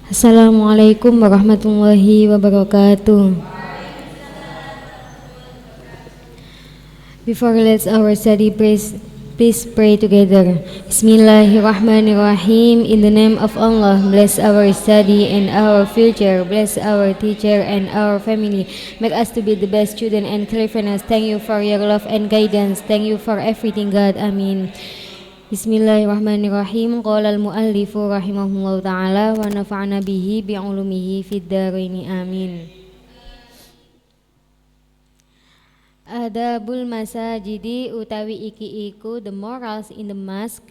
Assalamualaikum warahmatullahi wabarakatuh. Before let's our study, please pray together. Bismillahirrahmanirrahim. In the name of Allah, bless our study and our future. Bless our teacher and our family. Make us to be the best student and clever us. Thank you for your love and guidance. Thank you for everything, God. Amin. Bismillahirrahmanirrahim. Qala al-muallifu rahimahullahu ta'ala wa nafa'ana bihi bi'ulumihi fid dharaini amin. Adabul masajidi utawi iki iku the morals in the mosque.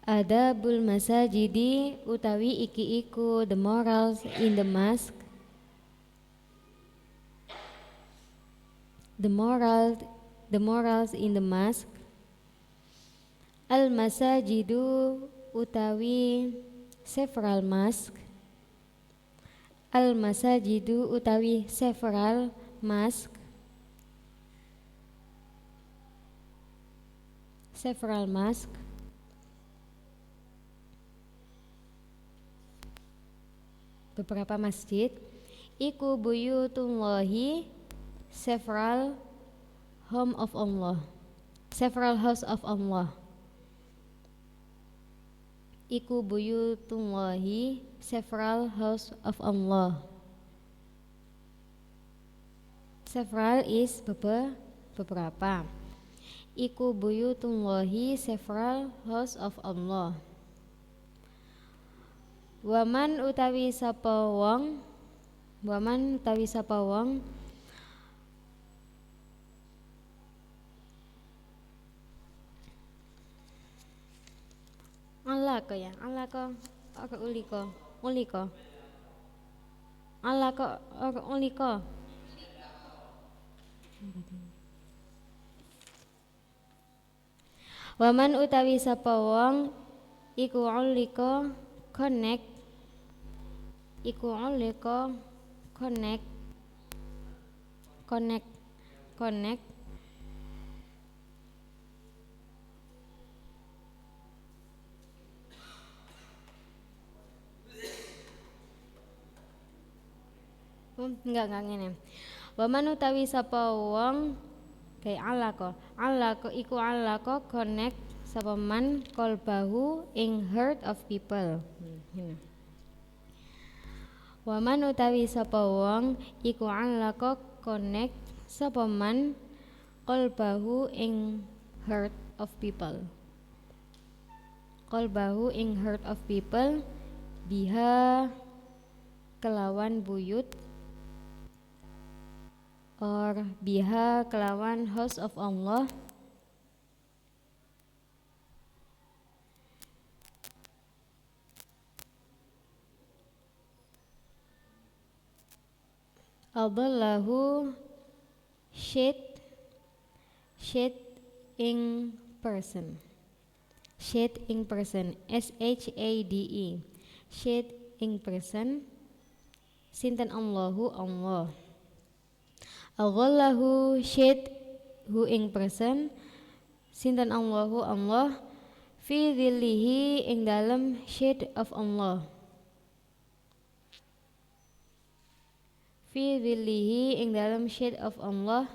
Adabul masajidi utawi iki iku the morals in the mosque. The morals in the mosque. Al masajidu utawi several mosque. Al masajidu utawi several mosque. Several mosque. Beberapa masjid. Iku buyutullahi several home of Allah. Several house of Allah. Iku buyutullahi several house of Allah. Several is beberapa. Iku buyutullahi several house of Allah. Waman utawi sapa wong. Waman utawi sapa wong. Allah ko ya, Allah ko, uliko. Allah ko, uliko. Waman utawi sapa wong iku uliko connect. Iku uliko connect. Enggak ngene. Waman utawi sapa wong kayak Allah ko iku Allah ko connect sapa man qalbahu ing heart of people. Waman utawi sapa wong iku Allah ko connect sapa man qalbahu ing heart of people. Qalbahu ing heart of people biha kelawan buyut or biha kelawan house of Allah. Adallahu shade in person. Shade in person. SHADE. Shade in person. Sinten Allahu Allah. Allahu shade hu ing person. Sinten Allahu Allah. Fi dhillihi ing dalam shade of Allah. Fi dhillihi ing dalam shade of Allah.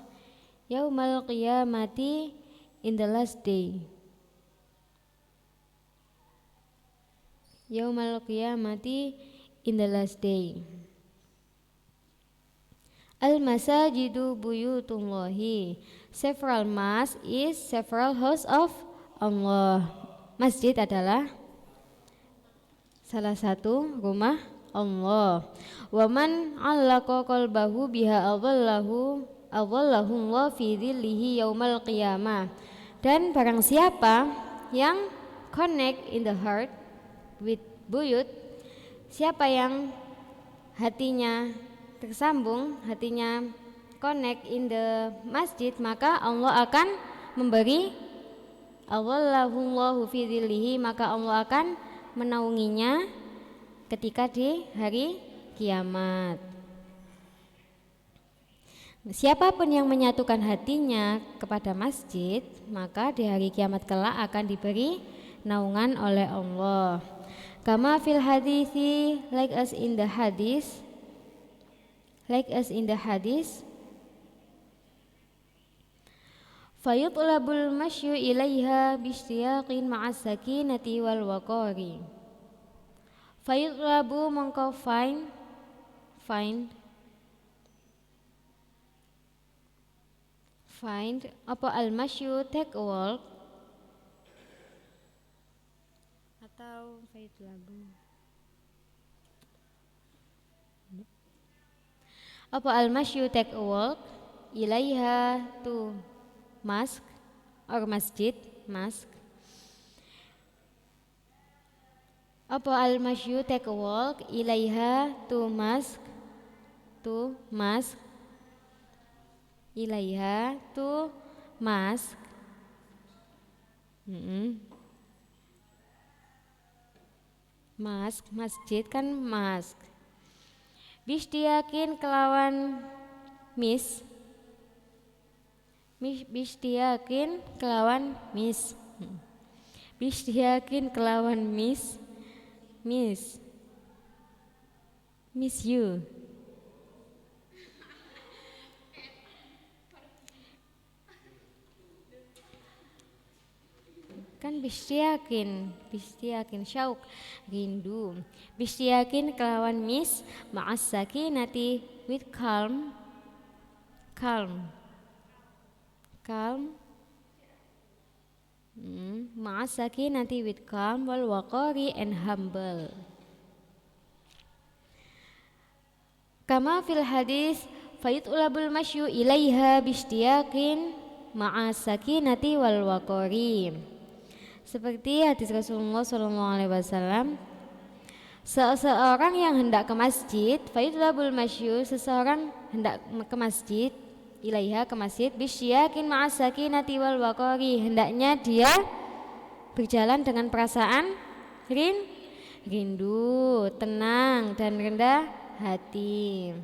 Yaumal qiyamati in the last day. Yaumal qiyamati in the last day. Al-masajidu buyutullahi. Several mosques is several house of Allah. Masjid adalah salah satu rumah Allah. Waman 'allaqa qalbahu biha adallahu Allah fi dhillihi yaumal qiyamah. Dan barang siapa yang connect in the heart with buyut, siapa yang hatinya tersambung, hatinya connect in the masjid, maka Allah akan memberi Allahu fi dhillihi, maka Allah akan menaunginya ketika di hari kiamat. Siapapun yang menyatukan hatinya kepada masjid, maka di hari kiamat kelak akan diberi naungan oleh Allah. Kama fil hadithi, like us in the hadith. Like us in the hadith. Fayutlabul masyu ilaiha bishtiyaqin ma'as sakinati wal waqari. Fayutlabu mongko find apa al masyu take a walk atau fayutlabu apa al masyu take a walk ilaiha to mosque or masjid mosque apa al masyu take a walk ilaiha to mosque ilaiha to mosque mosque masjid kan mosque bisdiyakin kelawan bisdiyakin kelawan miss you kan bisdiyakin syauk rindu bisdiyakin kelawan miss ma'as sakinati with calm ma'as sakinati with calm wal waqari and humble. Kama fil hadis fayutulabul masyu ilaiha bishtiyaqin ma'as sakinati wal waqari. Seperti hadis Rasulullah SAW, seseorang yang hendak ke masjid, fayutulabul masyu, seseorang hendak ke masjid, ilaiha ke masjid, bishtiyaqin ma'as sakinati wal waqari, hendaknya dia berjalan dengan perasaan rindu, tenang dan rendah hati.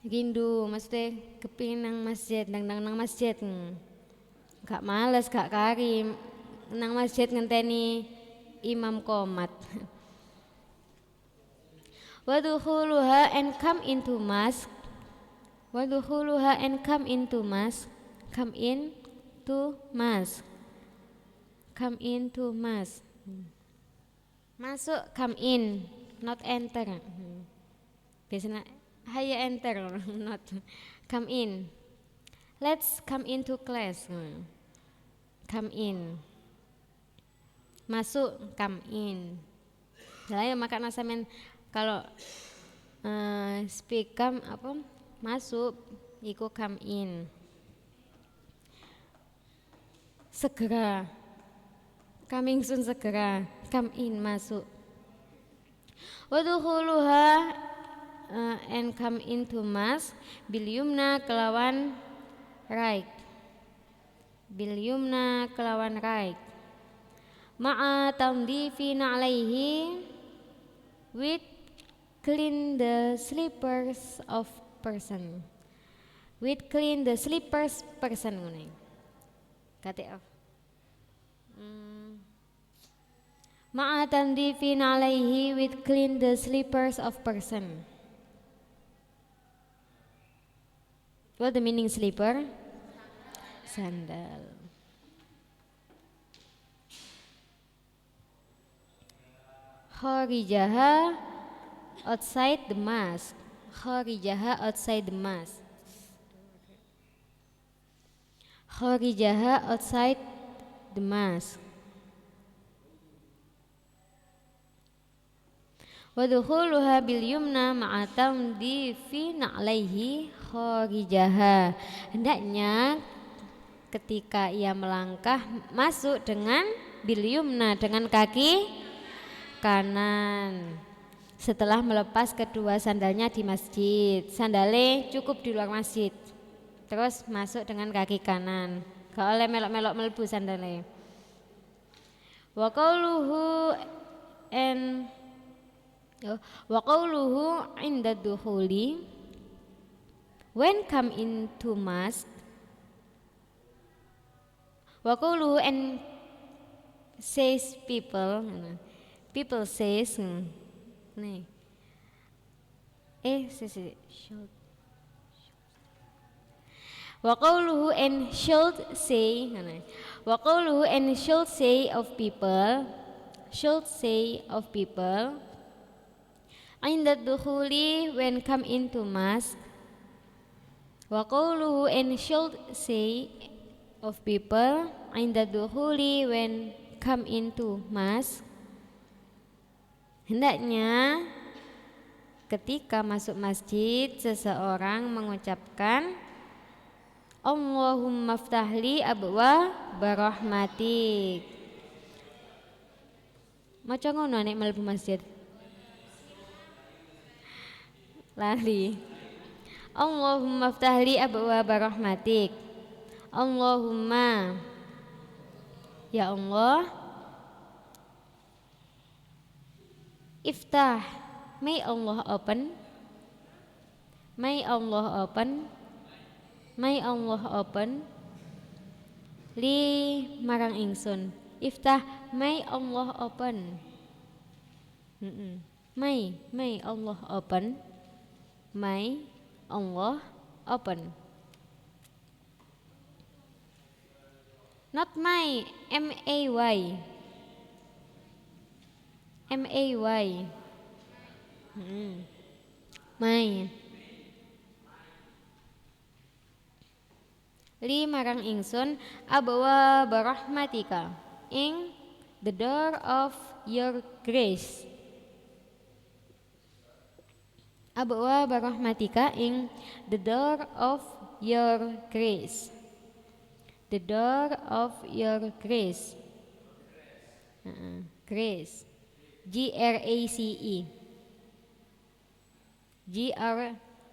Rindu maksudnya kepingin nang masjid, nang masjid. Gak males, gak kari nang masjid ngenteni imam qomat. Wadukhuluha and come into mosque. Wadukhuluha and come into mosque. Come into mosque. Come into mosque. Masuk, come in, not enter. Biasanya haya enter, not come in. Let's come into class. Come in. Masuk, come in. Saya makan nasamen kalau speak come apa? Masuk, iku come in. Segera. Coming soon segera. Come in, masuk. Wadukhuluha and come into mosque bil yumna kelawan right. Bil yumna kelawan right. Ma'a tamdifin alaihi with clean the slippers of person. With clean the slippers person ngene. Kate of. Ma'a tamdifin alaihi with clean the slippers of person. What the meaning slipper? Sandal. Kharijaha outside the mosque. Kharijaha outside the mosque. Kharijaha outside the mosque. Wadukhuluha bil yumna ma'a tamdifin alaihi kharijaha. Hendaknya ketika ia melangkah masuk dengan bil yumna dengan kaki kanan. Setelah melepas kedua sandalnya di masjid, sandalnya cukup di luar masjid. Terus masuk dengan kaki kanan. Gak oleh melok-melok melebu sandalnya. Wa qauluhu and wa qawluhu inda dukhuli when come into mosque. Wa qawluhu and says people, people says, nih, should. Wa qawluhu and should say, wa qawluhu and should say of people, inda dukhuli when come into mosque. Wa qawluhu and should say of people inda dukhuli when come into mosque. Hendaknya ketika masuk masjid seseorang mengucapkan Allahumma ftahli abwa barahmatik. Maca ngono nek mlebu masjid. Lali. Allahumma ftahli abwa barahmatik. Allahumma, ya Allah, iftah, may Allah open, may Allah open, may Allah open, li marang ingsun, iftah, may Allah open, may Allah open, may Allah open. Not my, M-A-Y, M-A-Y, my. Li marang ingsun abwa barahmatika, ing the door of your grace. Abwa barahmatika, ing the door of your grace. The door of your grace. Grace. G-R-A-C-E. G-R-A-C-E.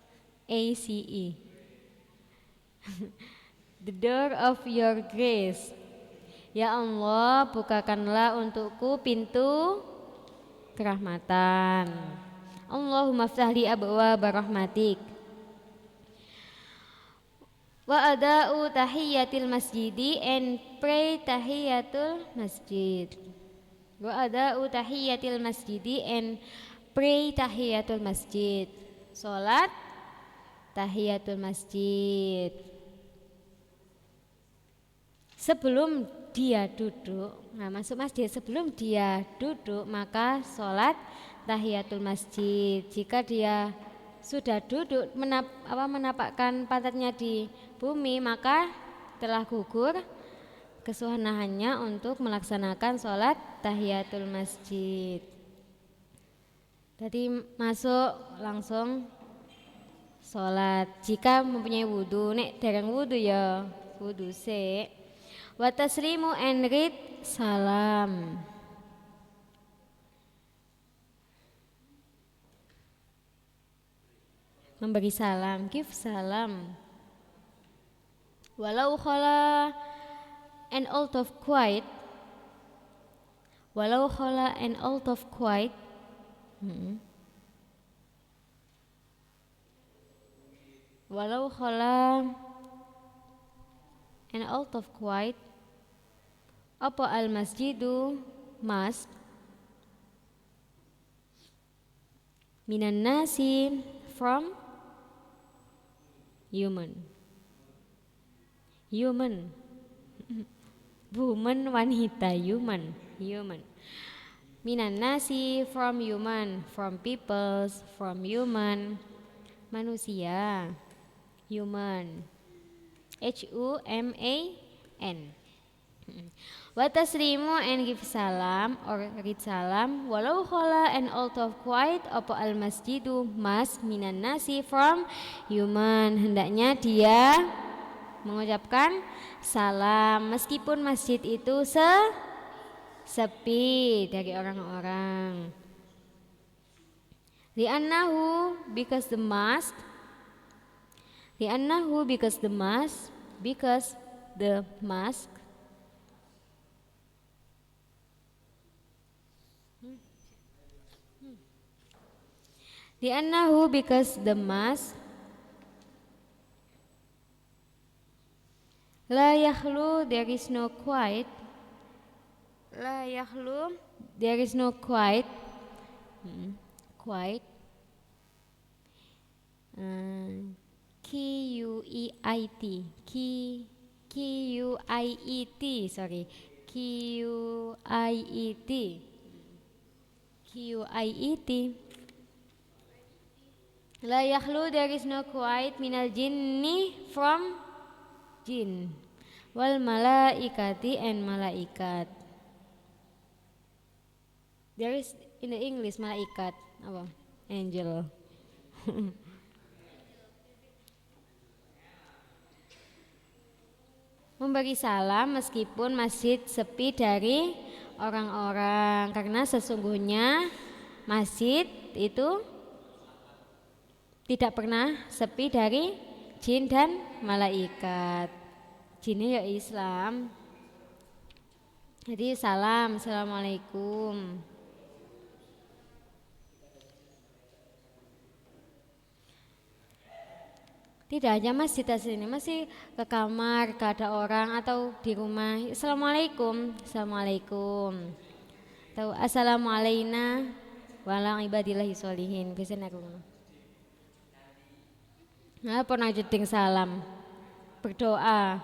The door of your grace. Ya Allah, bukakanlah untukku pintu kerahmatan. Allahumma ftahli abwa barahmatik. Wa ada'u tahiyatil masjidi and pray tahiyatul masjid. Wa ada'u tahiyatil masjidi and pray tahiyatul masjid. Salat tahiyatul masjid. Sebelum dia duduk, masuk masjid, sebelum dia duduk maka salat tahiyatul masjid. Jika dia sudah duduk menapakkan pantatnya di bumi, maka telah gugur kesunahannya untuk melaksanakan sholat tahiyatul masjid. Jadi masuk langsung sholat. Jika mempunyai wudu, nek dereng wudu ya wudu se. Wa taslimu and read salam. Memberi salam, give salam. Walau khala and out of quiet. Walau khala and out of quiet. Walau khala and out of quiet. Apa al masjidu mosque. Minan nasi from human, woman wanita, human. Minan nasi from human, from peoples, from human, manusia, human, H-U-M-A-N. Wa taslimu and give salam or read salam. Walau khala and out of quiet apa al masjidu mas minan nasi from human. Hendaknya dia mengucapkan salam meskipun masjid itu sepi dari orang-orang. Li'annahu because the mosque. Li'annahu because the mosque. Because the mosque. Li'annahu because the mosque la yakhlu, there is no quiet, La yakhlu, there is no quiet. Quiet. Q-U-E-I-T. Q-U-I-E-T. Sorry. Q-U-I-E-T. Q-U-I-E-T. La yakhlu, there is no quiet minal jinni, from jin. Wal malaikati, and malaikat. There is in the English malaikat apa? Angel. Memberi salam meskipun masjid sepi dari orang-orang, karena sesungguhnya masjid itu tidak pernah sepi dari jin dan malaikat. Jinnya ya Islam. Jadi salam, assalamualaikum. Tidak hanya masjid sini, masih ke kamar, ke ada orang atau di rumah. Assalamualaikum, assalamualaikum. Atau assalamualaikum wala ibadillahi sholihin. Biasanya aku. Nah, pernah jeding salam, berdoa.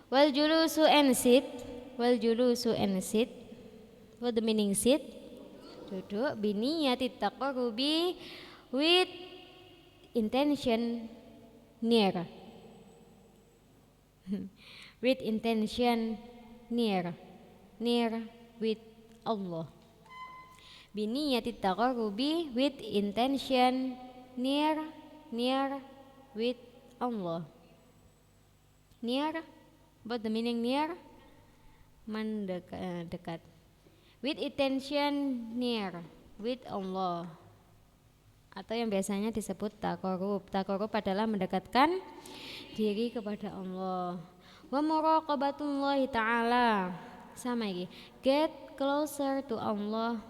Wal julusu and sit, wal julusu and sit. What the meaning sit? Duduk biniyati taqarrubi with intention near. With intention near with Allah. Biniyati taqarrubi with intention near with Allah. Near, what the meaning near? Mendekat. With intention near with Allah, atau yang biasanya disebut taqarrub. Taqarrub adalah mendekatkan diri kepada Allah. Wa muraqabatullahi ta'ala, sama lagi, get closer to Allah.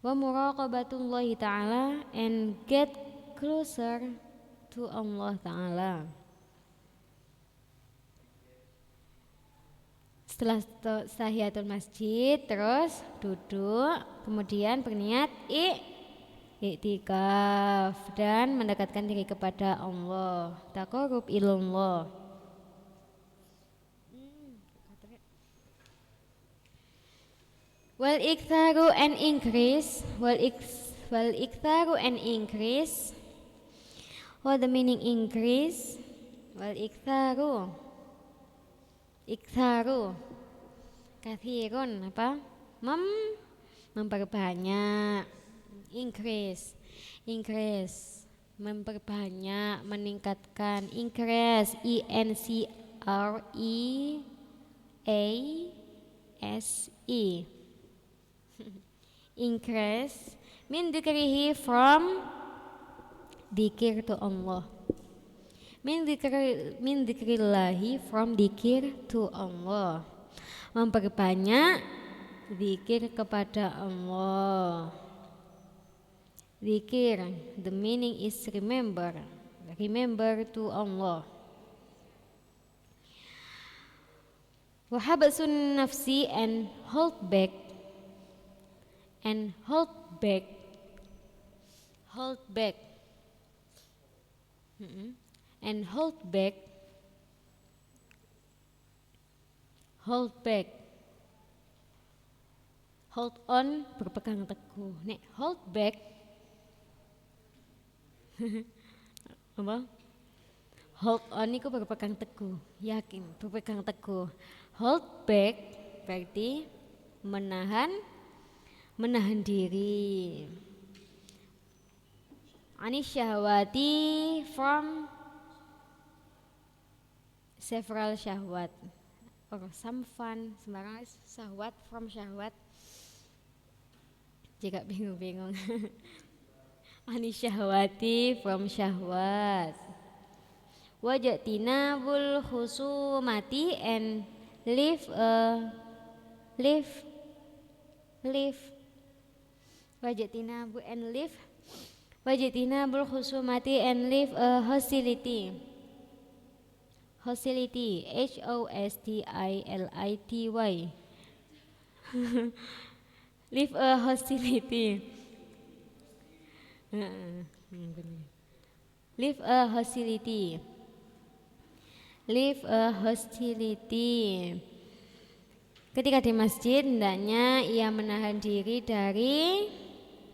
Wa muraqabatullahi ta'ala, and get closer to Allah ta'ala. Setelah tahiyatul masjid, terus duduk, kemudian berniat iktikaf dan mendekatkan diri kepada Allah. Taqarrub ilallah. Wal iktharu and increase. Wal iktharu and increase. What the meaning increase? Wal iktharu. Iktharu. Kathirun apa? Memperbanyak. Increase. Memperbanyak, meningkatkan. Increase. INCREASE. Increase min dzikrihi, from dzikir to Allah. Min dzikrillahi, from dzikir to Allah. Memperbanyak dzikir kepada Allah. Dzikir, the meaning is remember to Allah. Wa habsun nafsi, and hold back. Hold back. Hold on, berpegang teguh. Nek hold back apa? Hold on itu berpegang teguh, yakin, berpegang teguh. Hold back berarti menahan diri. Anis syahwati, from several syahwat, or some fun, sembarang syahwat, from syahwat. Jika bingung. Anis syahwati, from syahwat. Wajatinabul khusumati, and live Wajatinabul khusumati, and live a hostility. Hostility, hostility. Live a hostility. Live a hostility. Live a hostility. Ketika di masjid, hendaknya ia menahan diri dari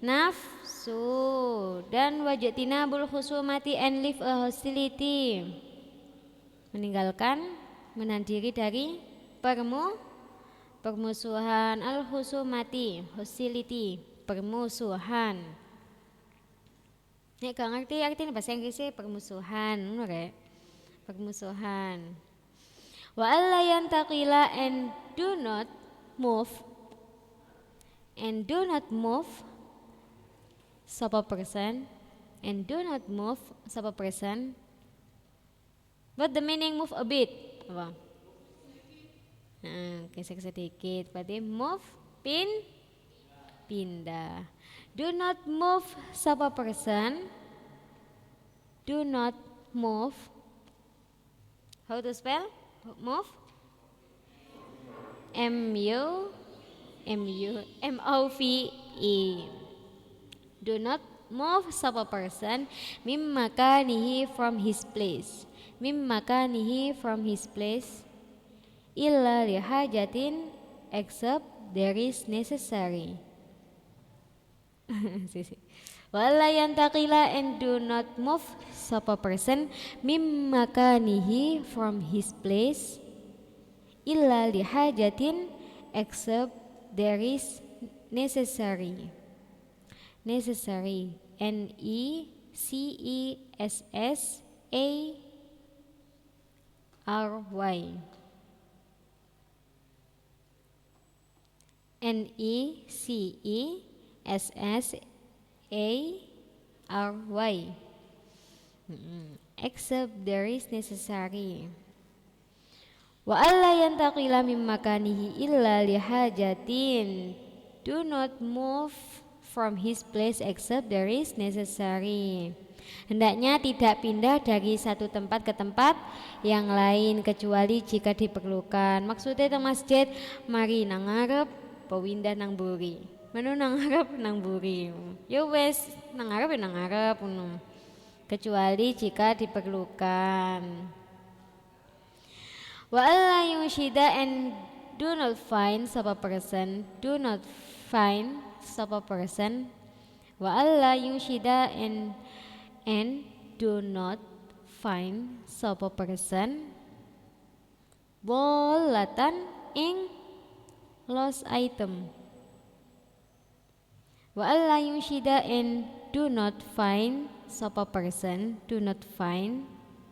nafsu dan wajatinabul khusumati and live a hostility. Meninggalkan, menahan diri dari permusuhan, al-khusumati, hostility, permusuhan. Nek gak ngerti artinya bahasa Inggrisnya permusuhan, rek. Permusuhan. Wa alla yantaqila and do not move sapa person and do not move sapa person. What the meaning move a bit? Apa? Geser sedikit. Berarti move pindah. Do not move sapa person. Do not move. How to spell? Move. M-O-V-E. Do not move sapa person mim makanihi from his place. Mim makanihi from his place illa lihajatin except there is necessary. Wala yantaqila and do not move sapa person mim makanihi from his place illa lihajatin except there is necessary. Necessary. Necessary. Necessary. Except there is necessary. Wa alla yantaqila mim makanihi illa lihajatin. Do not move from his place except there is necessary. Hendaknya tidak pindah dari satu tempat ke tempat yang lain kecuali jika diperlukan. Maksudnya itu masjid mari nang ngarep pewindah nang buri. Menu nang ngarep nang buri. Ya wes nang ngarep nang ngarep kecuali jika diperlukan. Wa alla yushida and do not find sapa person. Do not find sapa person. Wa alla yushida and do not find sapa person bolatan ing lost item. Wa alla yushida and do not find sapa person. Do not find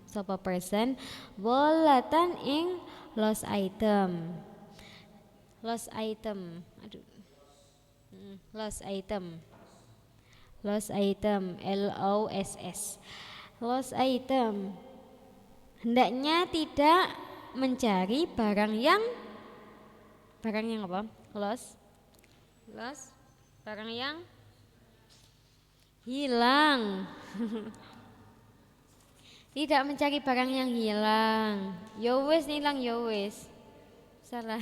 sapa person bolatan ing lost item. Lost item. Aduh. Lost item. Lost item, LOSS. Lost item. Hendaknya tidak mencari barang yang apa? Lost. Barang yang hilang. Tidak mencari barang yang hilang. Yowes hilang yowes. Salah.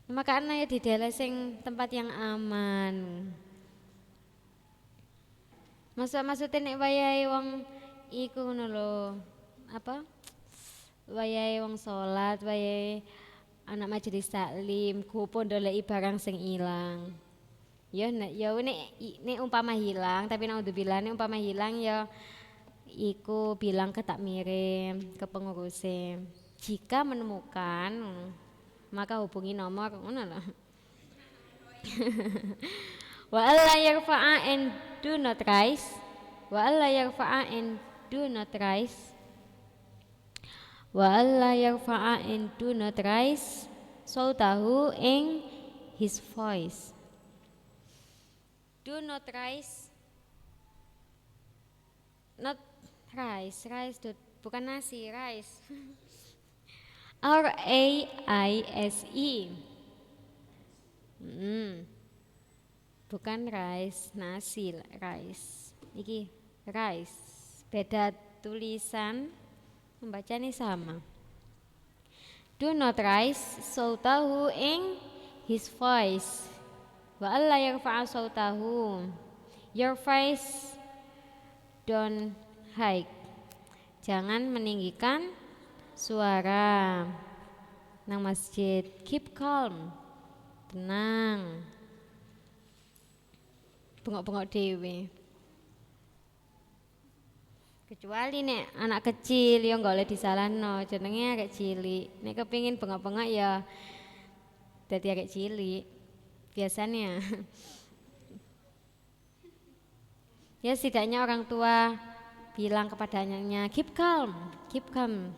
Makanya ya di daerah sing tempat yang aman. Maksudnya nek wayahe wong iku ngono lho. Apa? Wayahe wong salat, wayahe anak majelis taklim, kupo ndoleki barang sing ilang. Ya nek umpama hilang, tapi naudzubillah nek umpama hilang ya iku bilang ke takmire, ke pengurusnya. Jika menemukan maka hubungi nomor ngono lho. Wa alla yarfa'a and do not rise. Wa alla yarfa'a and do not rise. Wa alla yarfa'a and do not rise sautahu ing his voice. Do not rise. Not rice, bukan nasi, rice. R-A-I-S-E. Bukan rice, nasi, rice. Iki rice. Beda tulisan Membacanya sama. Do not raise sautahu ing his voice. Wa alla yarfa'a sautahu. Your voice don't hike. Jangan meninggikan suara nang masjid. Keep calm. Tenang. Bengok-bengok dewe. Kecuali nek anak kecil yang gak oleh disalahno, jenenge arek cilik. Nek kepingin bengok-bengok ya dadi arek cilik. Biasanya. Ya setidaknya orang tua bilang kepada anaknya, keep calm, keep calm.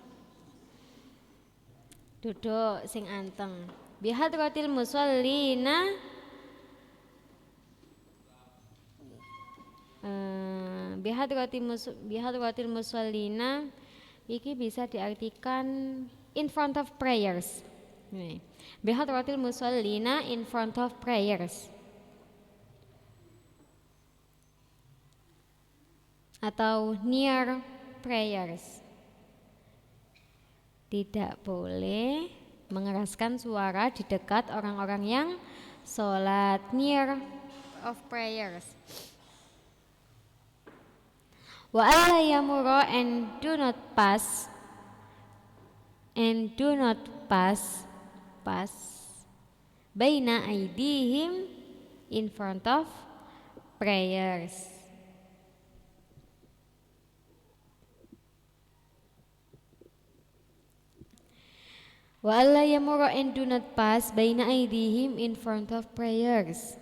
Duduk sing anteng. Bihadratil musallina bihadratil musallina iki bisa diartikan in front of prayers. Bihadratil musallina in front of prayers. Atau near prayers. Tidak boleh mengeraskan suara di dekat orang-orang yang sholat, near of prayers. Wa alla yamurra and do not pass baina aidihim in front of prayers. Wa alla yamurra and do not pass baina aidihim in front of prayers.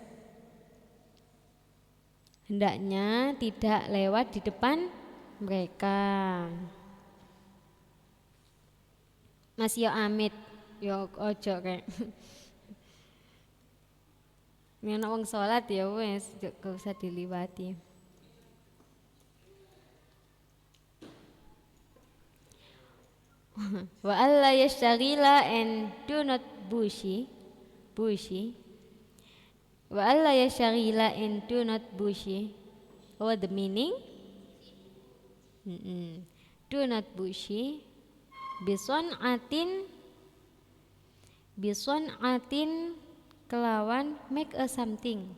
Hendaknya tidak lewat di depan mereka. Mas yo amit, yo ojo kayak. Nek wong salat ya wis gak usah diliwati. Wa alla yashtaghila and do not bushy. Wa alla yashtaghila and do not bushy. What the meaning? Do not bushy. Bison atin kelawan make a something.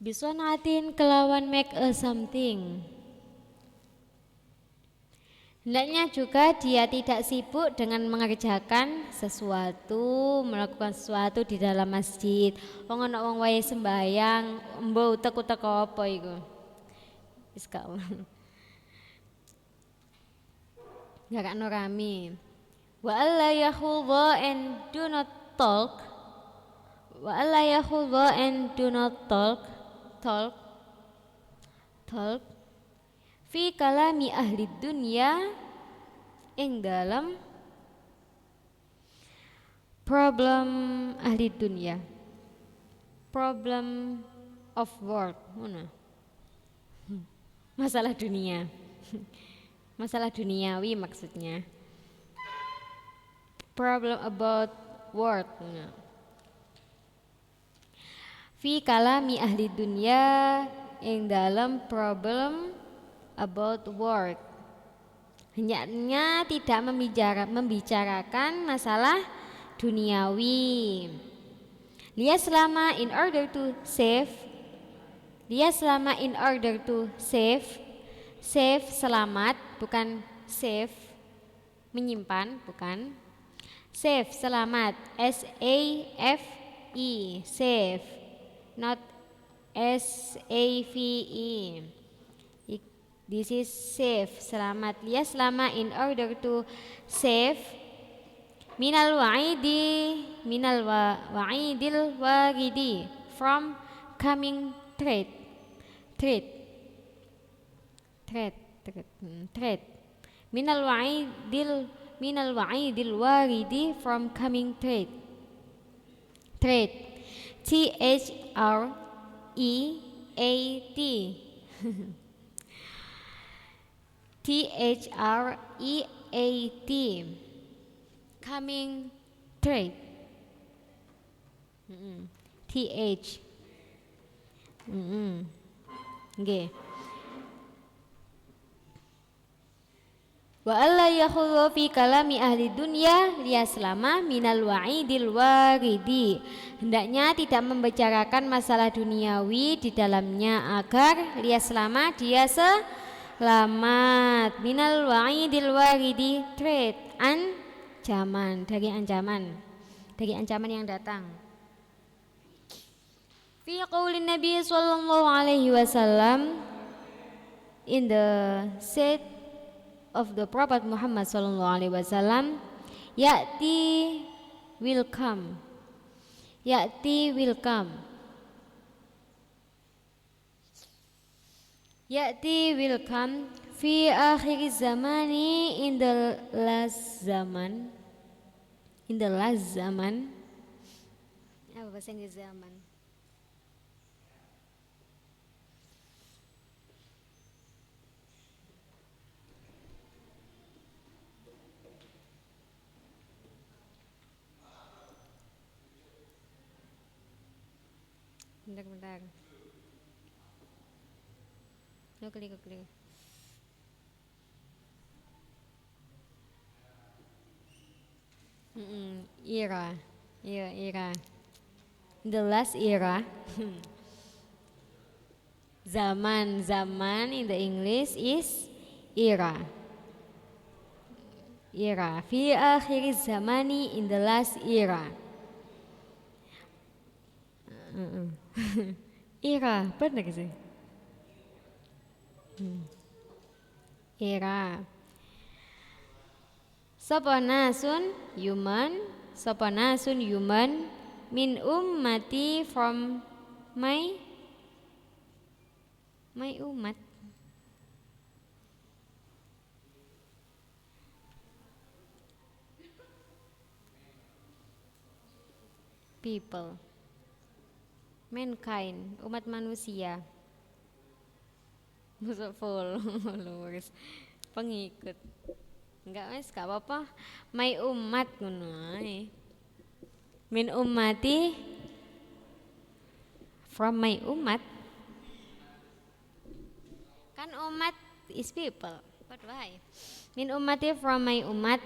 Bison atin kelawan make a something. Hendaknya juga dia tidak sibuk dengan mengerjakan sesuatu, melakukan sesuatu di dalam masjid. Wong ana wong wae sembayang, mbok utek-utek apa iku? Wis gak. Garakno rame. Wa alla yakhudha and do not talk. Wa alla yakhudha and do not talk. Fi kalami ahli dunya ing dalam problem ahli dunya, problem of world, mana? Masalah dunia, masalah duniawi maksudnya. Problem about world. Fi kalami ahli dunya ing dalam problem about work. Hendaknya tidak membicarakan masalah duniawi. Liyaslama in order to save. Save selamat, bukan save menyimpan, bukan. Save selamat, SAFE, save, not SAVE. This is save, selamat. Liyaslama in order to save minal wa'idil waridi from coming threat. Minal wa'idil waridi from coming threat. THREAT THREAT coming threat. TH. Okay. Wa alla yakhudhu fi kalami ahli dunya liyaslama minal wa'idil waridi. Hendaknya tidak membicarakan masalah duniawi di dalamnya agar liyaslama dia selamat minal wa'idil waridi, threat ancaman, dari ancaman yang datang. Fi qaulin Nabi sallallahu alaihi wasallam, in the said of the Prophet Muhammad sallallahu alaihi wasallam, ya'ti will come, ya'ti will come, ya'ti will come fi akhir zamani, in the last zaman, in the last zaman. Apa bahasa Inggris zaman? Bentar. Klik. Era. The last era. Zaman in the English is era. Fi akhir zamani, in the last era. Era, benar sih. Era. Sopanasun human min ummati, from my umat. People, mankind, umat manusia. Masuk followers, pengikut. Enggak mas, gak apa-apa. My umat ngono ae. Min ummati, from my umat. Kan umat is people. But why? Min ummati, from my umat.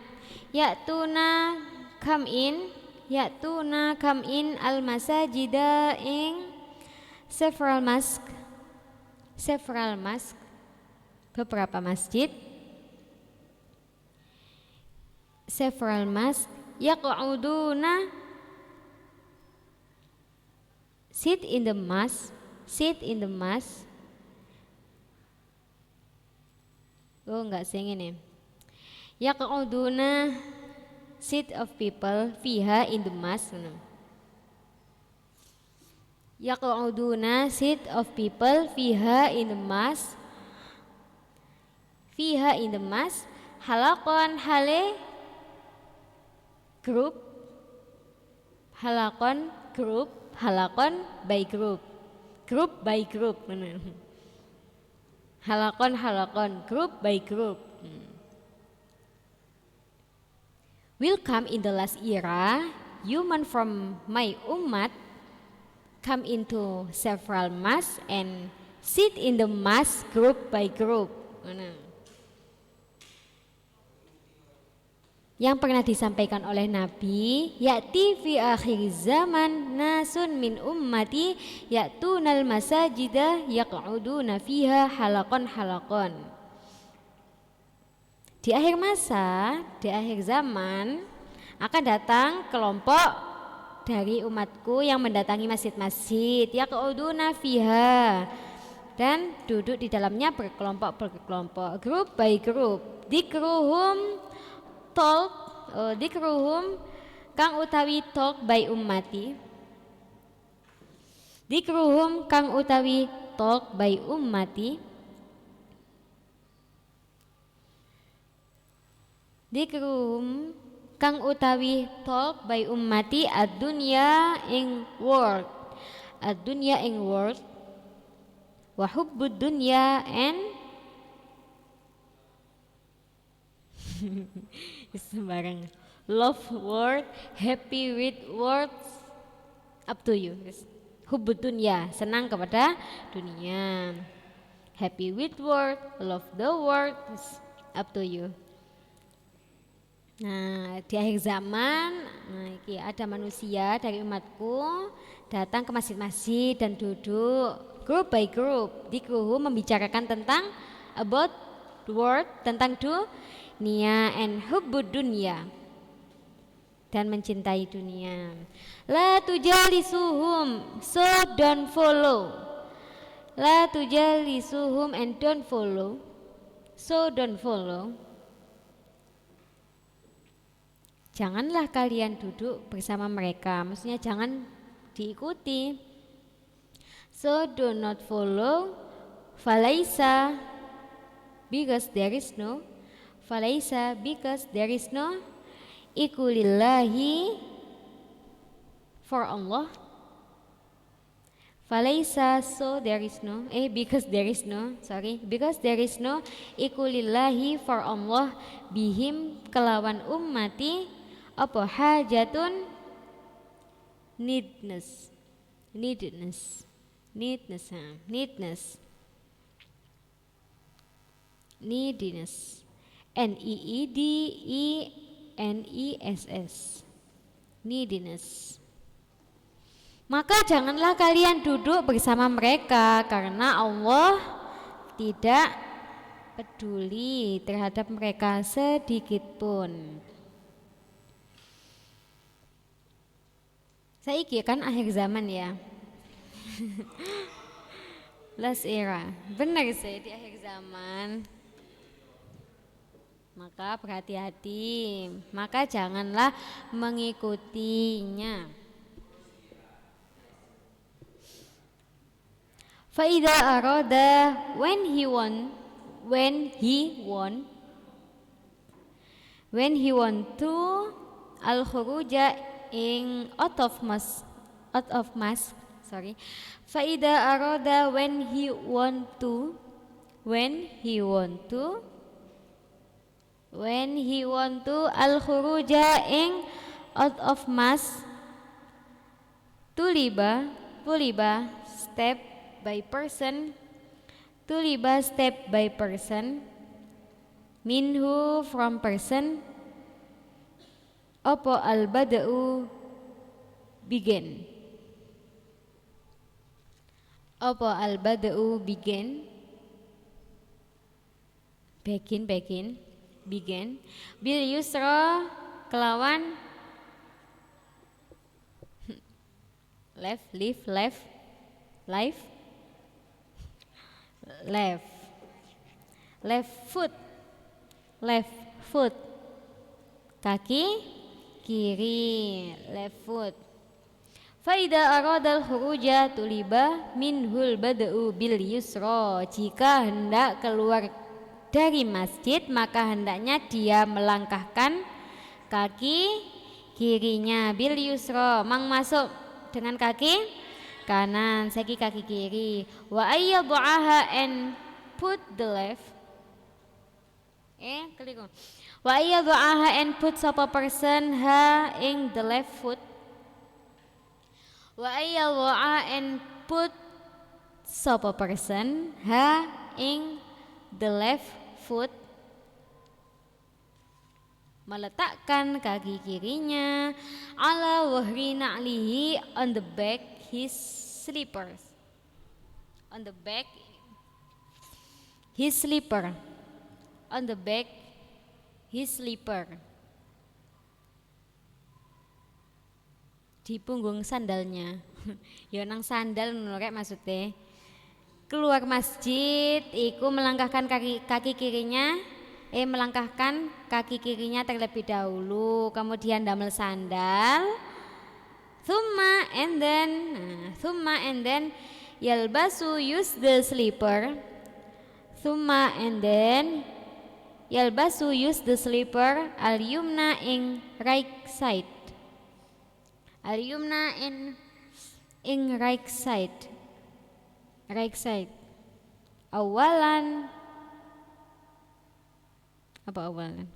Ya'tuna come in al masajida, ing several mosque, beberapa masjid. Several mosque. Yaq'uduna, sit in the mosque. Oh enggak sing ini. Yaq'uduna, seat of people, fiha, in the mosque. Yaq'uduna, seat of people, fiha, in the mosque. Fiha, in the mosque. Halaqan, hale group. Halaqan group. Halaqan by group. Group by group. Halaqan group by group. Will come in the last era, human from my umat come into several mosques and sit in the mosque group by group. Yang pernah disampaikan oleh Nabi, ya'ti fi akhir zaman nasun min ummati ya'tunal masajida yaq'uduna fiha halaqan. Di akhir masa, di akhir zaman akan datang kelompok dari umatku yang mendatangi masjid-masjid, yaq'uduna fiha, dan duduk di dalamnya berkelompok, group by group. Dikruhum kang utawi talk by ummati. Dikruhum kang utawi talk by ummati. Dikruhum kang utawi talk by ummati ad-dunya ing world. Ad-dunya ing world. Wa hubbud dunya and sembarang love word, happy with words, up to you. Hubbud dunya, senang kepada dunia. Happy with word, love the word, up to you. Nah, di akhir zaman, iki ada manusia dari umatku datang ke masjid-masjid dan duduk group by group di kruhu membicarakan tentang about the world, tentang dunia and hubbud dunya, dan mencintai dunia. La tujalisuhum, so don't follow. La tujalisuhum and don't follow, so don't follow. Janganlah kalian duduk bersama mereka, maksudnya jangan diikuti. So do not follow. Falaisa, because there is no. Falaisa, because there is no. Ikulillahi, for Allah. Falaisa, so there is no. Because there is no. Because there is no. Ikulillahi, for Allah. Bihim, kelawan ummati. Apa hajatun, needness, needness, needness, neediness, neediness. Maka janganlah kalian duduk bersama mereka, karena Allah tidak peduli terhadap mereka sedikit pun. Saiki kan akhir zaman ya. Last era. Benar sih di akhir zaman. Maka berhati-hati. Maka janganlah mengikutinya. Faida arada, when he want to al-khuruja in out of mass. Faida arada, when he want to al-khuruja in out of mass, tuliba step by person, minhu, from person, apa al-bada'u, begin. Apa al-bada'u, begin. Bil yusra, kelawan left foot, kaki kiri, left foot. Faida aradal khuruja tuliba minhul bada'u bil yusra, jika hendak keluar dari masjid maka hendaknya dia melangkahkan kaki kirinya, bil yusra, mang masuk dengan kaki kanan, segi kaki kiri. Wa ayyadhaha, and put the left. Keliru. Wa ayyadhaha, and put sapa person ha ing the left foot. Wa ayyadhaha, and put sapa person ha ing the left foot. Meletakkan kaki kirinya ala wahri na'lihi, on the back his slippers. On the back his slipper. On the back his slipper. Di punggung sandalnya. Ya nang sandal ngono rek maksudnya. Keluar masjid iku melangkahkan kaki kirinya, melangkahkan kaki kirinya terlebih dahulu, kemudian damel sandal. Thumma and then yalbasu, use the slipper. Thumma and then yalbasu, use the slipper, al-yumna ing right side. Al-yumna ing right side. Awalan, apa awalan?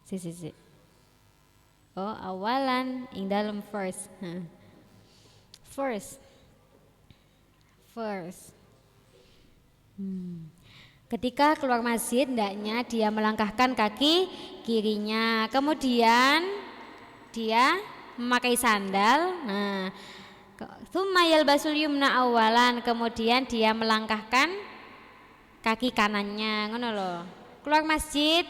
Si. Oh, awalan ing dalam first. First. Ketika keluar masjid hendaknya dia melangkahkan kaki kirinya, kemudian dia memakai sandal. Nah, tsumma yalbasul yumna awalan, kemudian dia melangkahkan kaki kanannya, ngono loh. Keluar masjid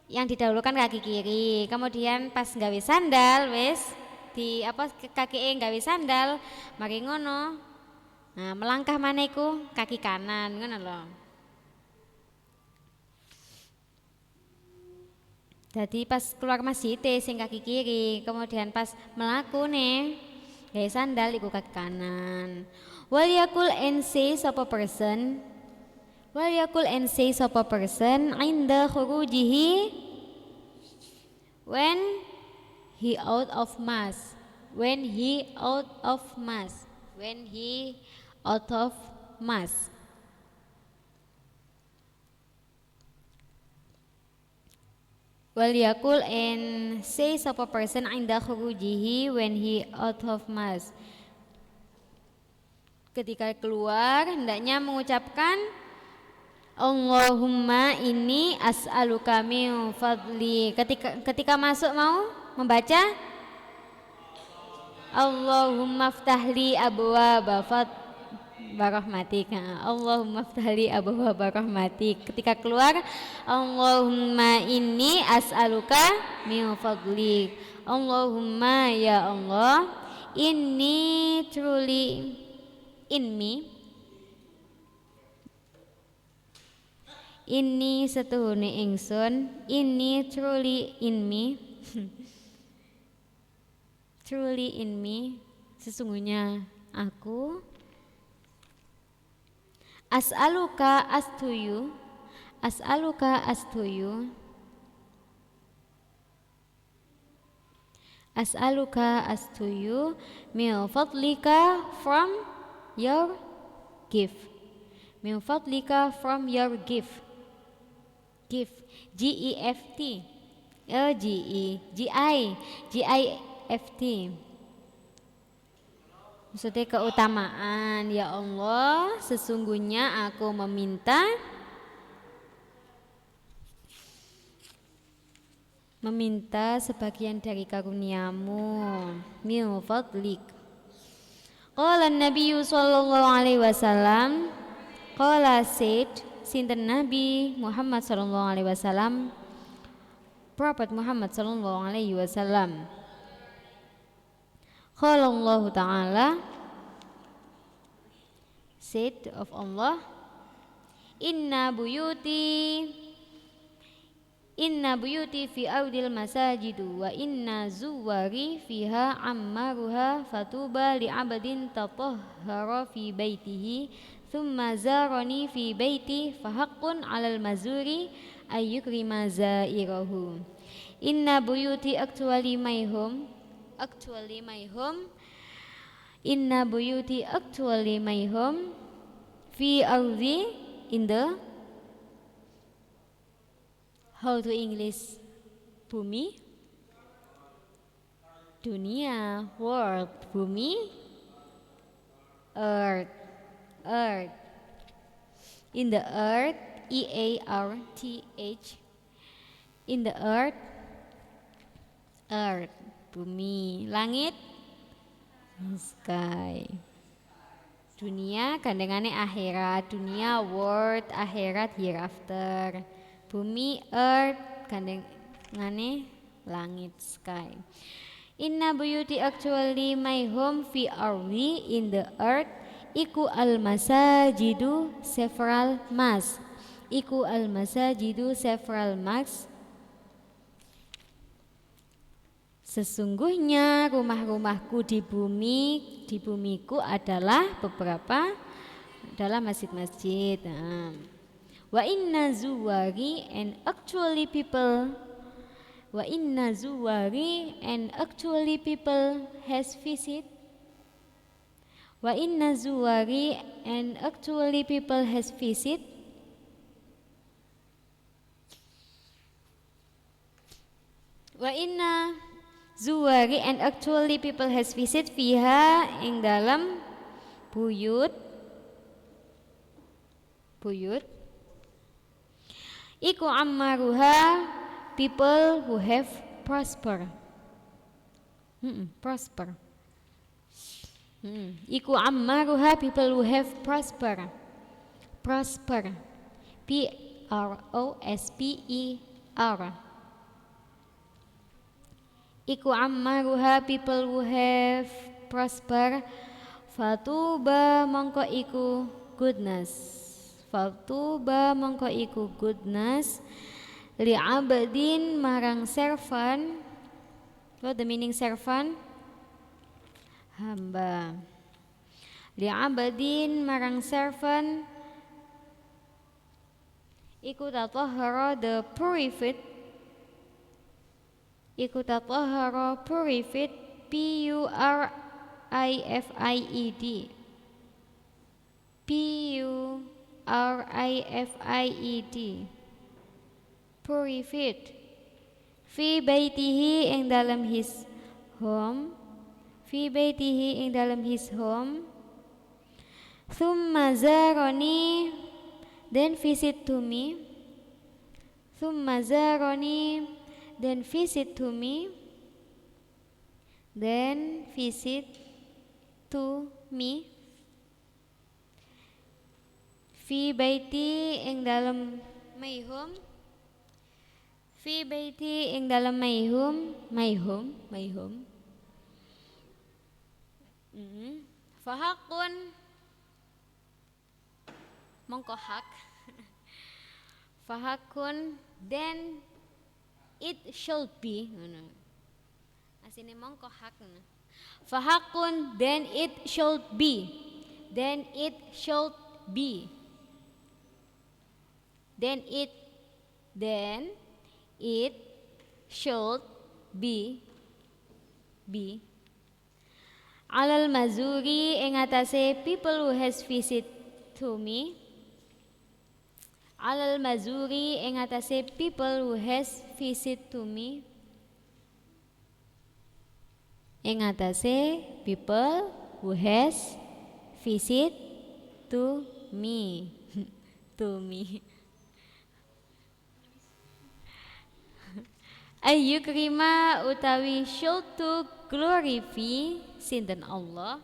yang didahulukan kaki kiri, kemudian pas gawe sandal wis di apa kaki gawe sandal mari ngono. Nah, melangkah mana iku kaki kanan ngono lho. Jadi pas keluar masjid sing kaki kiri, kemudian pas melaku nih gawe sandal iku kaki kanan. Wal yakul and say sapa person inda khurujihi when he out of mass. Wal yakul and say sapa person inda khurujihi when he out of mass. Ketika keluar hendaknya mengucapkan Allahumma inni as'aluka min fadli. Ketika masuk mau membaca Allahumma ftahli abwaaba rahmatik. Allahumma ftahli abwaaba rahmatik. Ketika keluar Allahumma inni as'aluka min fadli. Allahumma ya Allah, inni truly ini setuhune ingsun, ini truly in me, sesungguhnya aku. As'aluka as to you min fadlika from your gift. Gift maksudnya keutamaan. Ya Allah, sesungguhnya aku meminta sebagian dari karuniamu. Min fadlik. Qala Nabi sallallahu alaihi wasallam, qala said sinten Nabi Muhammad sallallahu alaihi wasallam, Prophet Muhammad sallallahu alaihi wasallam. Qala Allah Ta'ala, said of Allah, Inna buyuti fi ardil masajidu wa inna zuwari fiha ammaruha fatuba li'abadin tatahhara fi baitihi thumma zarani fi baiti fahaqqun 'alal mazuri ayyukrima zairahu. Inna buyuti actually my home fi ardi in the how to English bumi, dunia, world, bumi, earth, in the earth, EARTH, in the earth, bumi, langit, sky. Dunia kandangane akhirat, dunia world, akhirat hereafter. Bumi earth kandangane langit sky. Inna buyuti actually my home fi ardi in the earth iku al masajidu several mas. Sesungguhnya rumah-rumahku di bumiku adalah adalah masjid-masjid. Wa inna zuwari and actually people has visit. Wa inna zuwari and actually people has visit. Wa inna zuwari and actually people has visit fiha ing dalam buyut Iku ammaruha people who have prosper. Prosper. Iku ammaruha people who have prosper. Prosper. Prosper. Iku ammaruha people who have prosper. Fatuba mongko iku goodness. Fatuba mongko iku goodness li abdin marang servant. What the meaning servant? Hamba. Li abdin marang servant iku tatahhara the purified. Iku tatahhara purified Purified. Purified. Purified. Fi baitihi ing dalam his home. Fi baitihi ing dalam his home. Thumma zarani, then visit to me. Thumma zarani, then visit to me. Then visit to me. Fi baiti ing dalam my home. Fi baiti ing dalam my home. My home. Fahakun mongko hak. Fahakun then it should be. Asine mongko hak. Fahakun then it should be. Then it should be. Then it should be alal mazuri ing atase people who has visit to me. Alal mazuri ing atase people who has visit to me. Ing atase people who has visit to me. To me. Ayyukrima utawi should to glorify sinten Allah.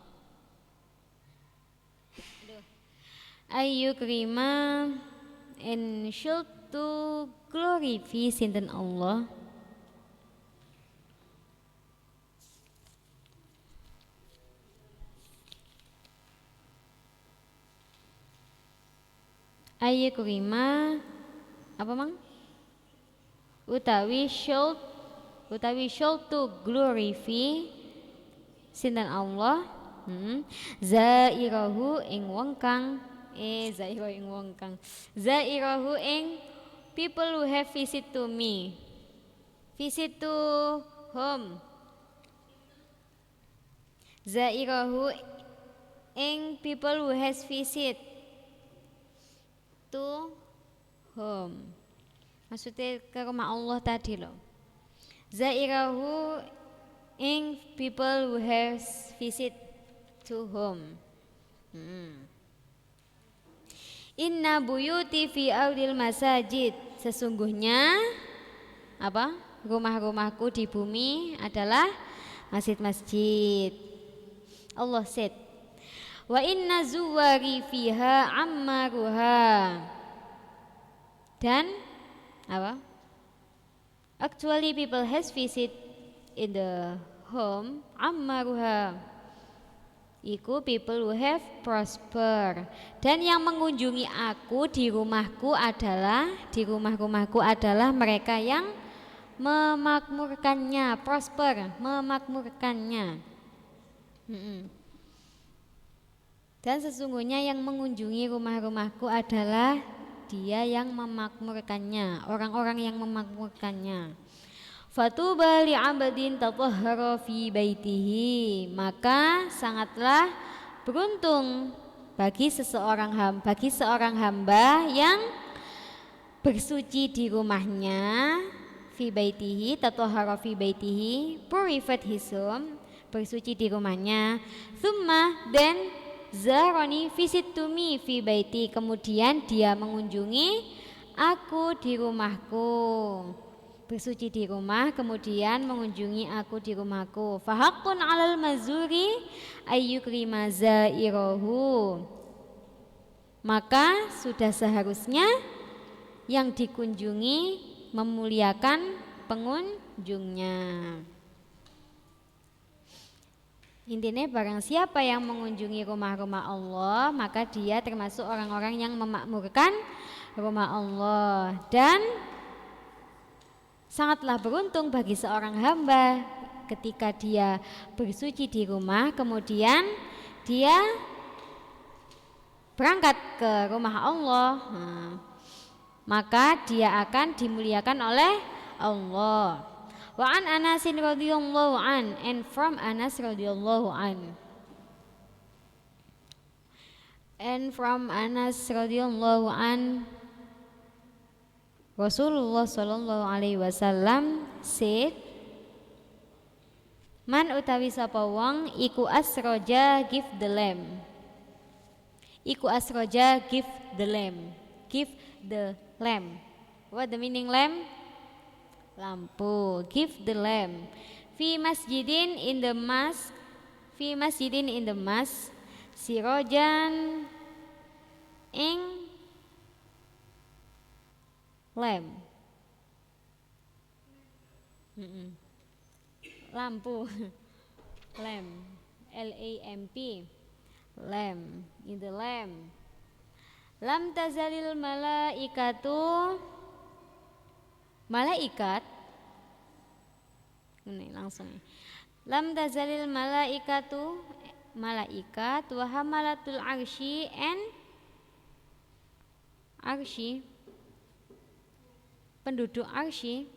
Ayyukrima and should to glorify sinten Allah. Ayyukrima apa mang? Utawi should to glorify sinten Allah. Zairahu ing wong kang zairahu ing wong kang zairahu ing people who have visit to me. Visit to whom? Zairahu ing people who has visit to whom? Maksudnya ke rumah Allah tadi loh. Zairahu ing people who has visit to whom. Inna buyuti fi ardil masajid. Sesungguhnya apa? Rumah-rumahku di bumi adalah masjid-masjid. Allah said, wa inna zuwari fiha ammaruha. Dan apa? Actually people has visit in the home ammaruha. Iku people who have prosper. Dan yang mengunjungi aku di rumahku adalah rumahku adalah mereka yang memakmurkannya, prosper, memakmurkannya. Dan sesungguhnya yang mengunjungi rumah-rumahku adalah dia yang memakmurkannya, orang-orang yang memakmurkannya. Fatuba li 'abdin tatahhara fi baitihi, maka sangatlah beruntung bagi seorang hamba yang bersuci di rumahnya. Fi baitihi tatahhara fi baitihi, purified his home, bersuci di rumahnya. Thumma then zarani visit to me fi baiti, kemudian dia mengunjungi aku di rumahku, bersuci di rumah kemudian mengunjungi aku di rumahku. Fahaqqun 'alal mazuri ayyukrima zairahu, maka sudah seharusnya yang dikunjungi memuliakan pengunjungnya. Intinya barang siapa yang mengunjungi rumah-rumah Allah, maka dia termasuk orang-orang yang memakmurkan rumah Allah. Dan sangatlah beruntung bagi seorang hamba ketika dia bersuci di rumah, kemudian dia berangkat ke rumah Allah, maka dia akan dimuliakan oleh Allah. Wa an Anas radhiyallahu an, and from Anas radhiyallahu an, and from Anas radhiyallahu an, Rasulullah sallallahu alaihi wasallam said, man utawi sapa wong iku asroja give the lamb, iku asroja give the lamb, give the lamb. What the meaning lamb? Lampu. Give the lamp. Fi masjidin in the mosque, fi masjidin in the mosque, sirojan ing lamp. Lampu. Lamp. L-A-M-P. Lamp. In the lamp. Lam tazalil malaikatu, malaikat ini langsung lam tazalil malaikatu, malaikat, wa hamalatul arsy and arsy, penduduk arsy,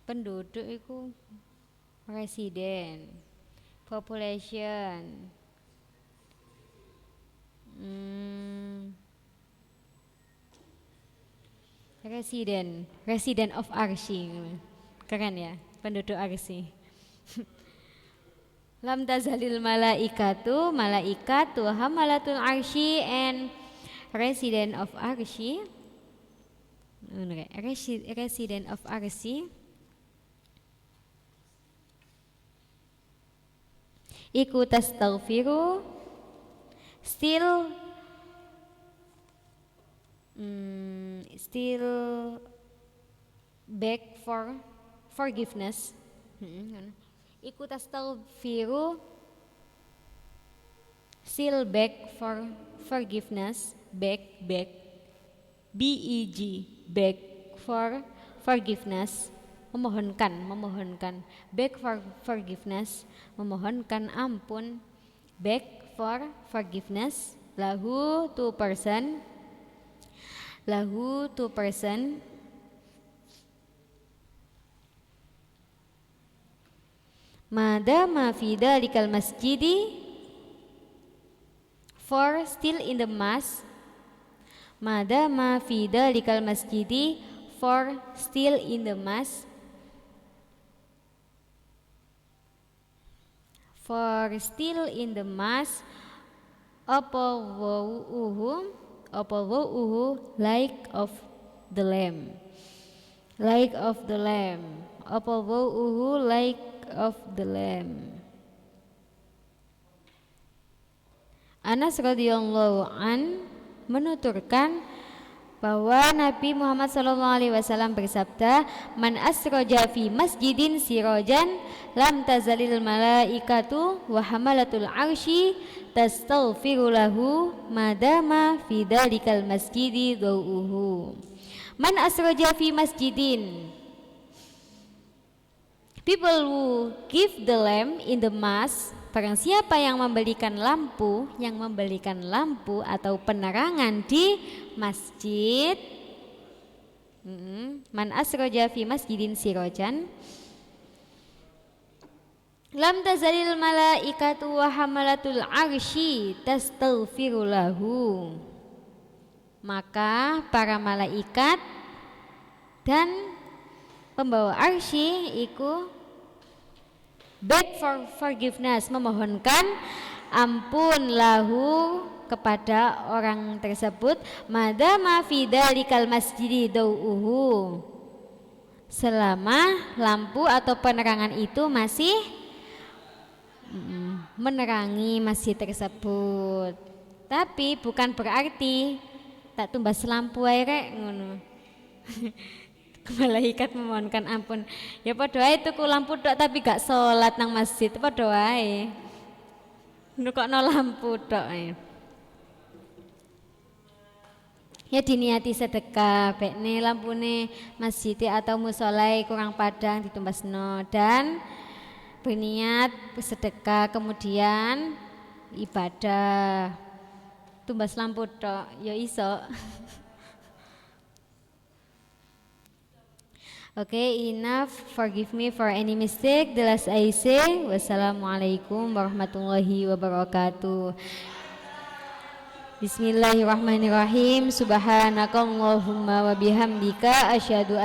penduduk itu residen, population, resident of Arsy, keren ya, penduduk Arsy. Lam tazalil malaikatu, malaikat, wa hamalatul arsy and resident of Arsy, resident of Arsy, iku tastaghfiru, still beg for forgiveness. Iku tastaghfiru, still beg for forgiveness, beg B-E-G, beg for forgiveness, memohonkan, beg for forgiveness, memohonkan ampun, beg for forgiveness, lahu to person, madama fi dalikal masjidi, for still in the mosque, madama fi dalikal masjidi, for still in the mosque, for still in the mosque, apa wa'uhu, like of the lamb, like of the lamb, apa wa'uhu, like of the lamb. Anas radhiyallahu an menuturkan bahwa Nabi Muhammad SAW bersabda, man asroja fi masjidin sirojan lam tazalil malaikatu wa hamalatul arsy tastaghfiru lahu madama fi dalikal masjidi dhau'uhu. Man asroja fi masjidin, people who give the lamp in the mosque, barang siapa yang membelikan lampu, atau penerangan di masjid. Man asroja fi masjidin sirojan lam tazalil malaikatu wa hamalatul arsy tastaghfiru lahu, maka para malaikat dan pembawa arsy iku beg for forgiveness, memohonkan ampun lahu kepada orang tersebut madama fi dzalikal masjidi dau'uhu selama lampu atau penerangan itu masih menerangi masjid tersebut. Tapi bukan berarti tak tumbas lampu ae rek ngono. Malaikat memohonkan ampun. Ya padha ae tuku lampu tok tapi gak salat nang masjid padha ae. Nukokno lampu tok ae. Ya diniati sedekah bekne lampune masjid atau musolai kurang padang ditumbasno dan berniat sedekah kemudian ibadah tumbas lampu tok ya iso. Okay, enough. Forgive me for any mistake. The last I say, wassalamualaikum warahmatullahi wabarakatuh. Bismillahirrahmanirrahim. Subhanakallahumma wa bihamdika asyhadu